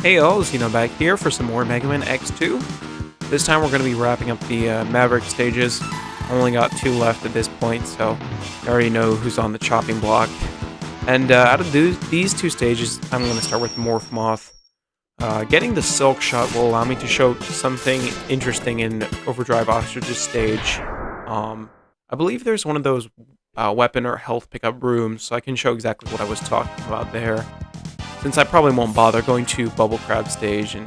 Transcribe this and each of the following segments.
Hey all, Xeno back here for some more Mega Man X2. This time we're going to be wrapping up the Maverick stages. Only got 2 left at this point, so I already know who's on the chopping block. And out of these 2 stages, I'm going to start with Morph Moth. Getting the Silk Shot will allow me to show something interesting in Overdrive Ostrich's stage. I believe there's one of those weapon or health pickup rooms, so I can show exactly what I was talking about there. Since I probably won't bother going to Bubble Crab stage and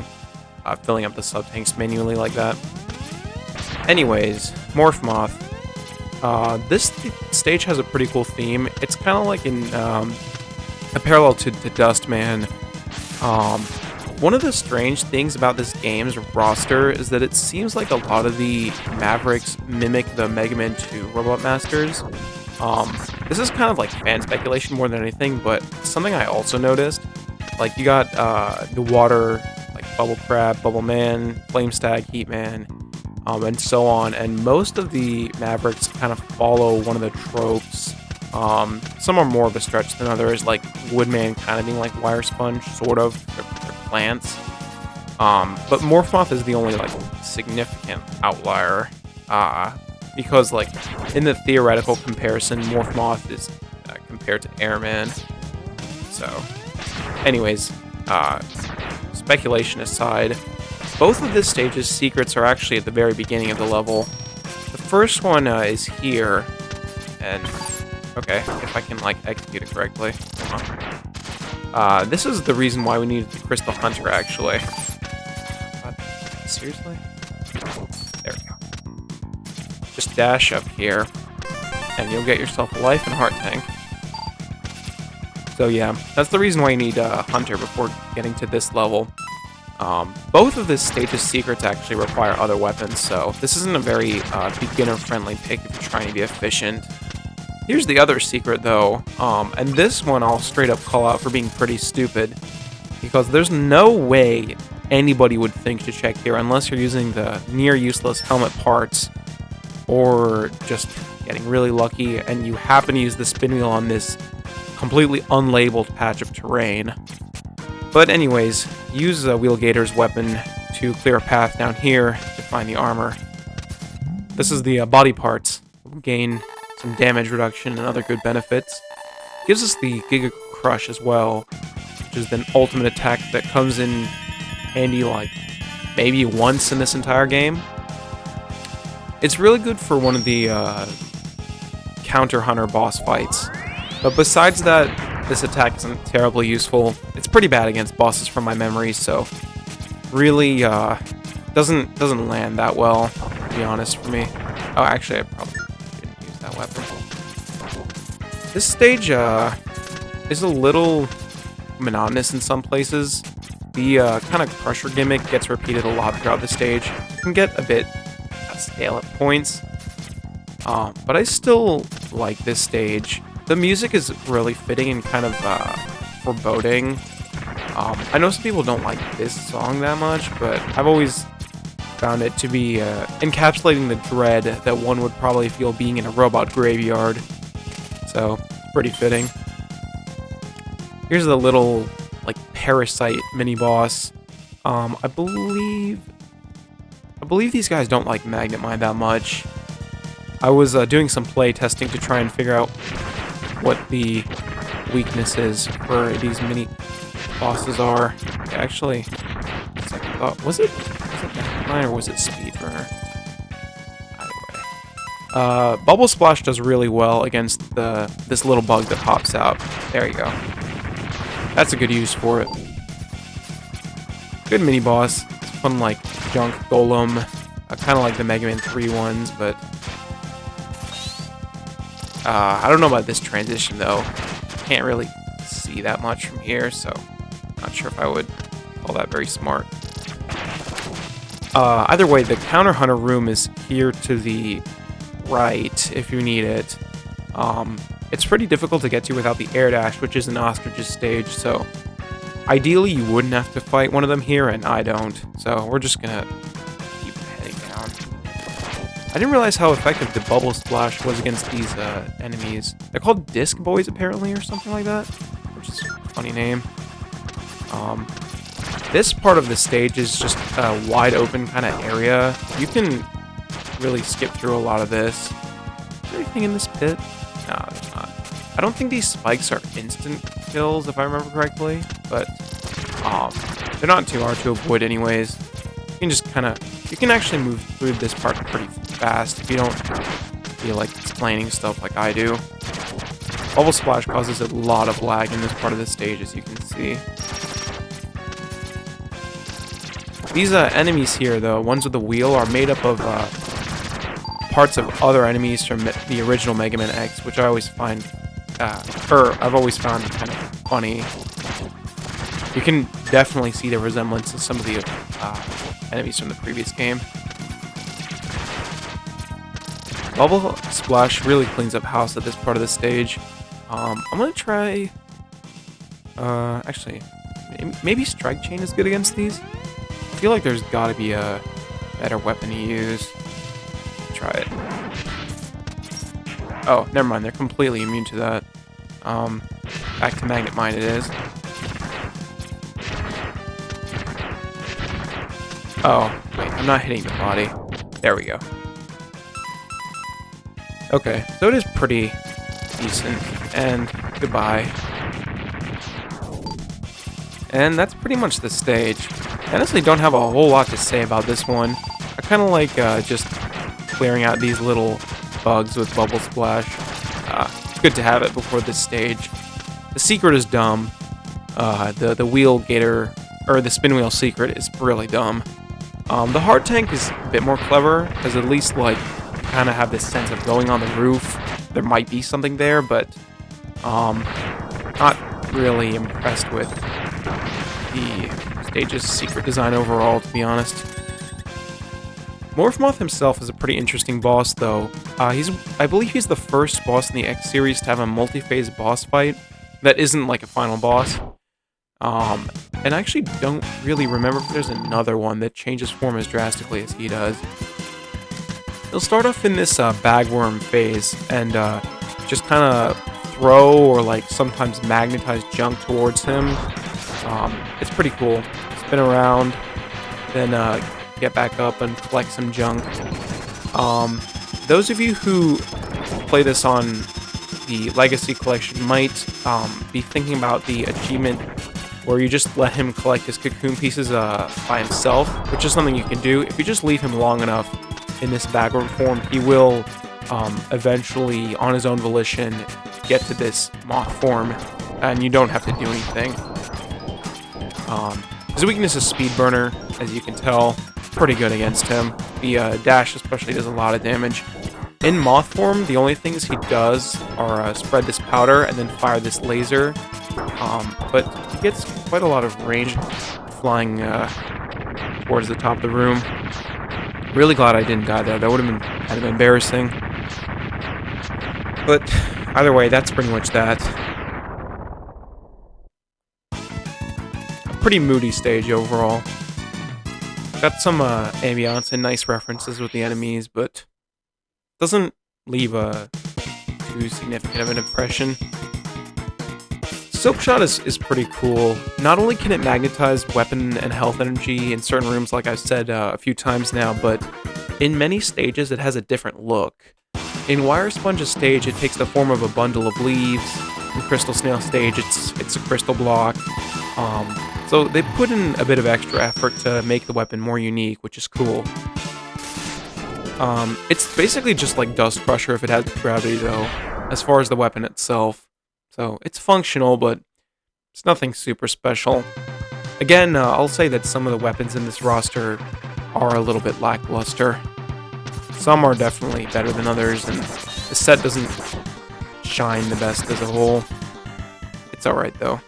filling up the sub-tanks manually like that. Anyways, Morph Moth. This stage has a pretty cool theme. It's kind of like in a parallel to Dustman. One of the strange things about this game's roster is that it seems like a lot of the Mavericks mimic the Mega Man 2 Robot Masters. This is kind of like fan speculation more than anything, but something I also noticed, like you got the water, like Bubble Crab, Bubble Man, Flame Stag, Heat Man, and so on, and most of the Mavericks kind of follow one of the tropes. Some are more of a stretch than others, like Woodman kind of being like Wire Sponge, sort of. They're plants. But Morph Moth is the only like significant outlier. Because like in the theoretical comparison, Morph Moth is compared to Airman. So, anyways, speculation aside, both of this stage's secrets are actually at the very beginning of the level. The first one is here, and okay, if I can like execute it correctly. This is the reason why we needed the Crystal Hunter, actually. Seriously? There we go. Just dash up here, and you'll get yourself a life and heart tank. So yeah, that's the reason why you need Hunter before getting to this level. Both of this stage's secrets actually require other weapons, so this isn't a very beginner-friendly pick if you're trying to be efficient. Here's the other secret, though, and this one I'll straight up call out for being pretty stupid, because there's no way anybody would think to check here unless you're using the near-useless helmet parts, or just getting really lucky and you happen to use the spin wheel on this completely unlabeled patch of terrain. But anyways, use Wheelgator's weapon to clear a path down here to find the armor. This is the body parts. We'll gain some damage reduction and other good benefits. Gives us the Giga Crush as well, which is an ultimate attack that comes in handy like maybe once in this entire game. It's really good for one of the Counter Hunter boss fights, but besides that, this attack isn't terribly useful. It's pretty bad against bosses from my memory, so really doesn't land that well, to be honest, for me. Oh, actually, I probably shouldn't use that weapon. This stage is a little monotonous in some places. The kind of crusher gimmick gets repeated a lot throughout the stage. It can get a bit stale at points, but I still like this stage. The music is really fitting and kind of foreboding. I know some people don't like this song that much, but I've always found it to be encapsulating the dread that one would probably feel being in a robot graveyard. So, pretty fitting. Here's the little, like, parasite mini-boss. I believe these guys don't like Magnet Mine that much. I was doing some play testing to try and figure out what the weaknesses for these mini bosses are. Actually, second thought, was it Magnet Mine or was it Speedburner? Either way. Bubble Splash does really well against this little bug that pops out. There you go. That's a good use for it. Good mini boss. It's fun like Junk Golem, kind of like the Mega Man 3 ones, but I don't know about this transition though. Can't really see that much from here, so not sure if I would call that very smart. Either way, the Counter Hunter room is here to the right if you need it. It's pretty difficult to get to without the air dash, which is an Ostrich's stage, so ideally you wouldn't have to fight one of them here, and I don't, so we're just gonna keep heading down. I didn't realize how effective the Bubble Splash was against these enemies. They're called Disc Boys, apparently, or something like that, which is a funny name. This part of the stage is just a wide open kind of area. You can really skip through a lot of this. Is there anything in this pit? No, there's not. I don't think these spikes are instant kills, if I remember correctly, but they're not too hard to avoid anyways. You can just kind of, you can actually move through this part pretty fast if you don't feel like explaining stuff like I do. Bubble Splash causes a lot of lag in this part of the stage, as you can see. These enemies here, the ones with the wheel, are made up of parts of other enemies from the original Mega Man X, which I always find, I've always found kind of funny. You can definitely see the resemblance to some of the enemies from the previous game. Bubble Splash really cleans up house at this part of the stage. I'm gonna try, actually, maybe Strike Chain is good against these? I feel like there's gotta be a better weapon to use. Try it. Oh, never mind, they're completely immune to that. Back to Magnet Mine it is. Oh, wait, I'm not hitting the body. There we go. Okay, so it is pretty decent, and goodbye. And that's pretty much the stage. I honestly don't have a whole lot to say about this one. I kind of like just clearing out these little bugs with Bubble Splash. It's good to have it before this stage. The secret is dumb. The wheel gator, or the spin wheel secret is really dumb. The hard tank is a bit more clever, because at least like kind of have this sense of going on the roof. There might be something there, but not really impressed with the stage's secret design overall, to be honest. Morph Moth himself is a pretty interesting boss, though. I believe he's the first boss in the X series to have a multi-phase boss fight that isn't like a final boss. And I actually don't really remember if there's another one that changes form as drastically as he does. He'll start off in this bagworm phase and just kind of throw or like sometimes magnetize junk towards him. It's pretty cool. Spin around, then get back up and collect some junk. Those of you who play this on the Legacy Collection might be thinking about the achievement where you just let him collect his cocoon pieces by himself, which is something you can do. If you just leave him long enough in this bagworm form, he will eventually, on his own volition, get to this moth form, and you don't have to do anything. His weakness is Speed Burner, as you can tell. Pretty good against him. The dash especially does a lot of damage. In moth form, the only things he does are spread this powder and then fire this laser. But he gets quite a lot of range flying towards the top of the room. Really glad I didn't die there. That would have been kind of embarrassing. But either way, that's pretty much that. A pretty moody stage overall. Got some ambiance and nice references with the enemies, but doesn't leave a too significant of an impression. Silk Shot is pretty cool. Not only can it magnetize weapon and health energy in certain rooms, like I've said a few times now, but in many stages it has a different look. In Wire Sponge's stage, it takes the form of a bundle of leaves. In Crystal Snail stage, it's a crystal block. So they put in a bit of extra effort to make the weapon more unique, which is cool. It's basically just like Dust Crusher if it has gravity, though, as far as the weapon itself. So it's functional, but it's nothing super special. Again, I'll say that some of the weapons in this roster are a little bit lackluster. Some are definitely better than others, and the set doesn't shine the best as a whole. It's alright, though.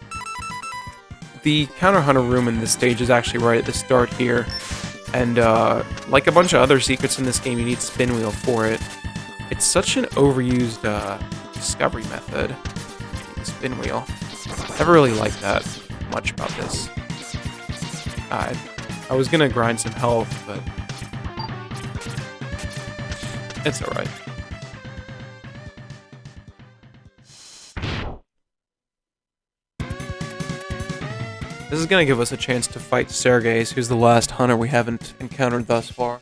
The Counter Hunter room in this stage is actually right at the start here, and like a bunch of other secrets in this game, you need Spin Wheel for it. It's such an overused discovery method. Spin Wheel. Never really liked that much about this. I was gonna grind some health, but it's alright. This is going to give us a chance to fight Sergei's, who's the last hunter we haven't encountered thus far.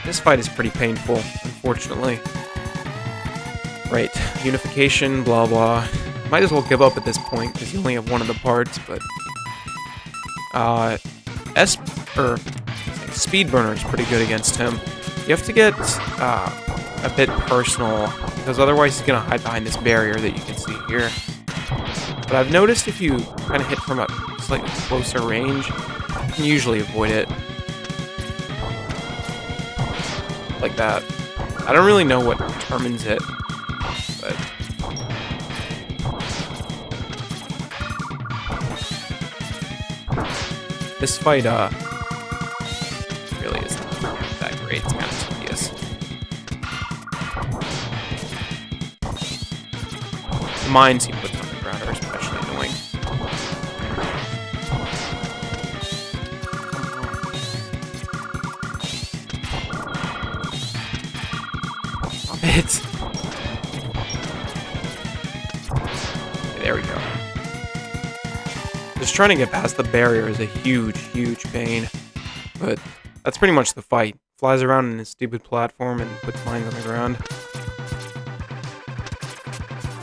This fight is pretty painful, unfortunately. Right, unification, blah blah. Might as well give up at this point, because you only have one of the parts, but... Speedburner is pretty good against him. You have to get a bit personal, because otherwise he's going to hide behind this barrier that you can see here. But I've noticed if you kind of hit from a slightly closer range, you can usually avoid it. Like that. I don't really know what determines it, but... This fight, really isn't that great. It's kind of tedious. The mines he puts on the ground are especially annoying. Stop it! Okay, there we go. Just trying to get past the barrier is a huge, huge pain. But that's pretty much the fight. Flies around in his stupid platform and puts mines on the ground.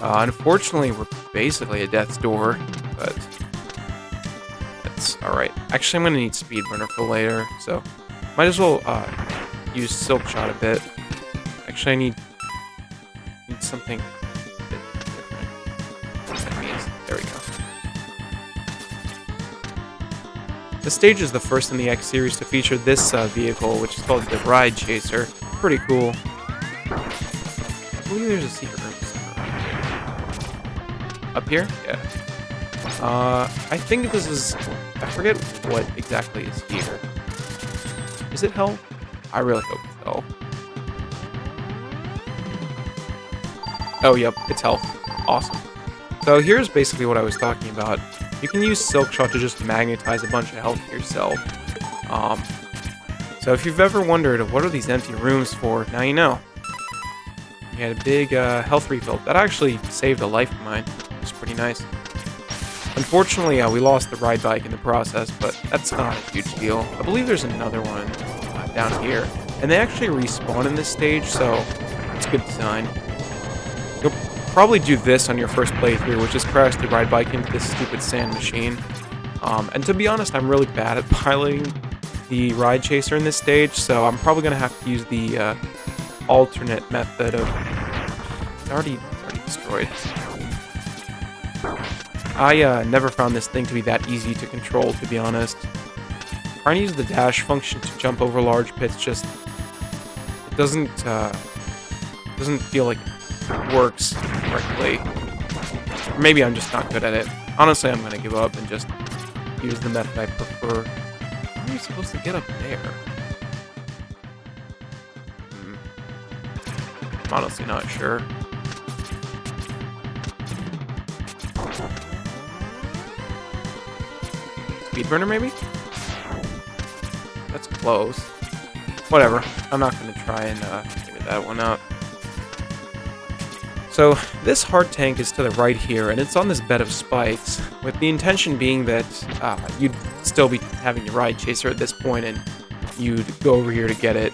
Unfortunately, we're basically at death's door, but that's alright. Actually, I'm going to need Speedburner for later, so might as well use Silk Shot a bit. Actually, I need something a bit different. What that means. There we go. This stage is the first in the X series to feature this vehicle, which is called the Ride Chaser. Pretty cool. I believe there's a secret room somewhere around here. Up here? Yeah. I think this is... I forget what exactly is here. Is it hell? I really hope it's hell. Oh, yep, it's hell. Awesome. So here's basically what I was talking about. You can use Silk Shot to just magnetize a bunch of health to yourself. So if you've ever wondered, what are these empty rooms for? Now you know. You had a big health refill. That actually saved a life of mine. It was pretty nice. Unfortunately, we lost the ride bike in the process, but that's not a huge deal. I believe there's another one down here. And they actually respawn in this stage, so it's good design. You'll probably do this on your first playthrough, which is crash the ride bike into this stupid sand machine. And to be honest, I'm really bad at piloting the ride chaser in this stage, so I'm probably going to have to use the alternate method of... It's already destroyed. I never found this thing to be that easy to control, to be honest. Trying to use the dash function to jump over large pits just... It doesn't feel like it works correctly. Or maybe I'm just not good at it. Honestly, I'm going to give up and just use the method I prefer. How are you supposed to get up there? I'm honestly not sure. Speedburner, maybe? That's close. Whatever. I'm not going to try and figure that one out. So, this heart tank is to the right here, and it's on this bed of spikes, with the intention being that you'd still be having your ride chaser at this point, and you'd go over here to get it.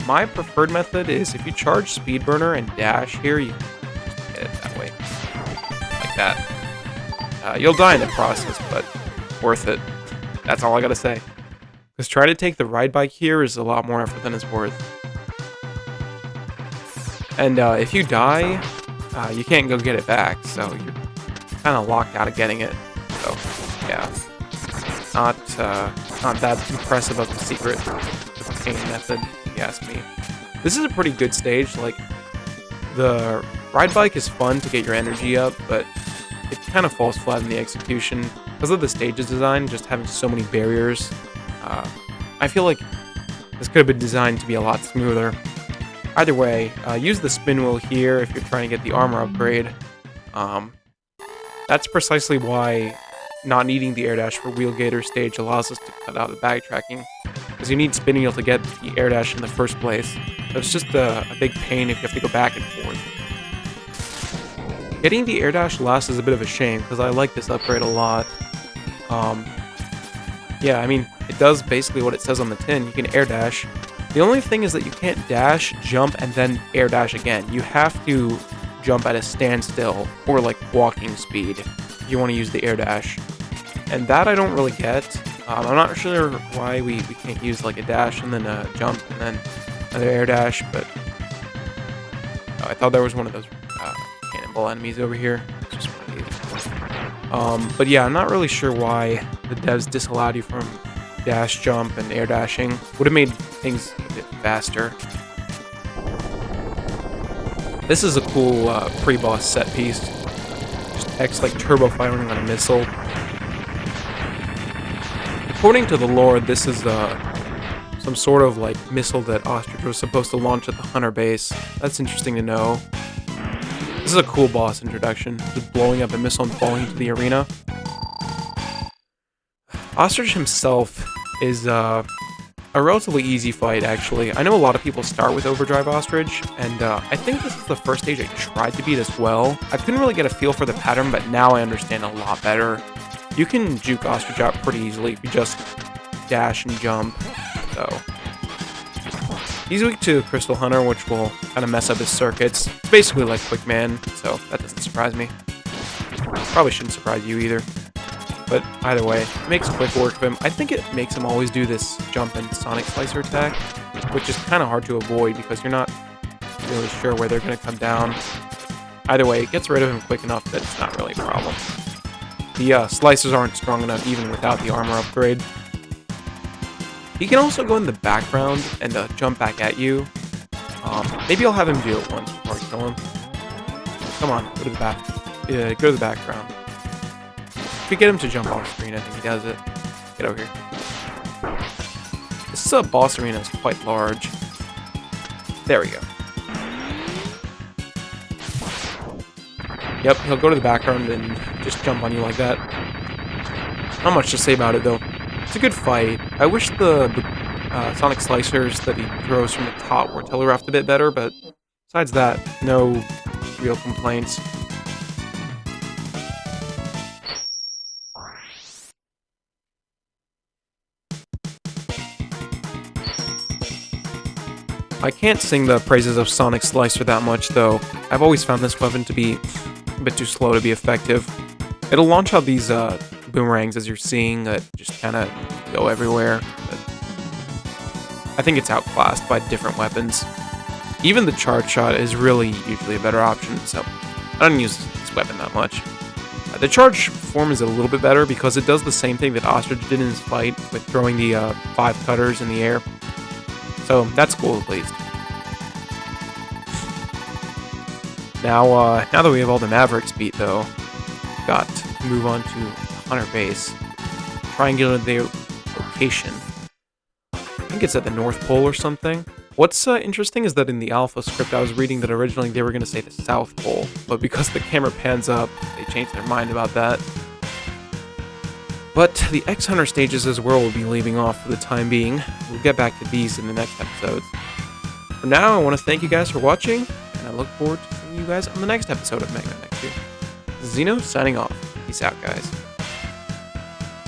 My preferred method is if you charge Speedburner and dash here, you can just get it that way. Like that. You'll die in the process, but worth it. That's all I gotta say. Because trying to take the ride bike here is a lot more effort than it's worth. And if you die, you can't go get it back, so you're kind of locked out of getting it. So, yeah. Not that impressive of a secret pain method, if you ask me. This is a pretty good stage. Like, the ride bike is fun to get your energy up, but it kind of falls flat in the execution. Because of the stage's design, just having so many barriers, I feel like this could have been designed to be a lot smoother. Either way, use the spin wheel here if you're trying to get the armor upgrade. That's precisely why not needing the air dash for Wheelgator stage allows us to cut out the backtracking. Because you need spin wheel to get the air dash in the first place. So it's just a big pain if you have to go back and forth. Getting the air dash last is a bit of a shame, because I like this upgrade a lot. Yeah, I mean, it does basically what it says on the tin. You can air dash. The only thing is that you can't dash, jump, and then air dash again. You have to jump at a standstill, or like walking speed, if you want to use the air dash. And that I don't really get. I'm not sure why we can't use like a dash and then a jump and then another air dash, but I thought there was one of those cannonball enemies over here. It's just one of these. But yeah, I'm not really sure why the devs disallowed you from dash, jump, and air dashing. Would have made things a bit faster. This is a cool pre-boss set piece. Just X like turbo firing on a missile. According to the lore, this is some sort of like missile that Ostrich was supposed to launch at the Hunter base. That's interesting to know. This is a cool boss introduction, just blowing up a missile and falling into the arena. Ostrich himself is a relatively easy fight, actually. I know a lot of people start with Overdrive Ostrich, and I think this is the first stage I tried to beat as well. I couldn't really get a feel for the pattern, but now I understand a lot better. You can juke Ostrich out pretty easily if you just dash and jump, so... He's weak to Crystal Hunter, which will kind of mess up his circuits. It's basically like Quick Man, so that doesn't surprise me. Probably shouldn't surprise you either. But either way, it makes quick work of him. I think it makes him always do this jump and Sonic Slicer attack, which is kind of hard to avoid because you're not really sure where they're going to come down. Either way, it gets rid of him quick enough that it's not really a problem. The slicers aren't strong enough even without the armor upgrade. He can also go in the background and jump back at you. Maybe I'll have him do it once before I kill him. Come on, go to the back. Go to the background. If we get him to jump off screen, I think he does it. Get over here. This boss arena is quite large. There we go. Yep, he'll go to the background and just jump on you like that. Not much to say about it, though. It's a good fight. I wish the Sonic Slicers that he throws from the top were telegraphed a bit better, but besides that, no real complaints. I can't sing the praises of Sonic Slicer that much, though. I've always found this weapon to be a bit too slow to be effective. It'll launch out these boomerangs, as you're seeing, that just kind of go everywhere. But I think it's outclassed by different weapons. Even the charge shot is really usually a better option, so I don't use this weapon that much. The charge form is a little bit better because it does the same thing that Ostrich did in his fight with throwing the 5 cutters in the air. So that's cool at least. Now that we have all the Mavericks beat, though, got to move on to Hunter base. Triangulate their location. I think it's at the North Pole or something. What's interesting is that in the alpha script I was reading that originally they were going to say the South Pole, but because the camera pans up, they changed their mind about that. But the X-Hunter stages is where we'll be leaving off for the time being. We'll get back to these in the next episodes. For now, I want to thank you guys for watching, and I look forward to seeing you guys on the next episode of Mega Man X2. Xeno signing off. Peace out, guys.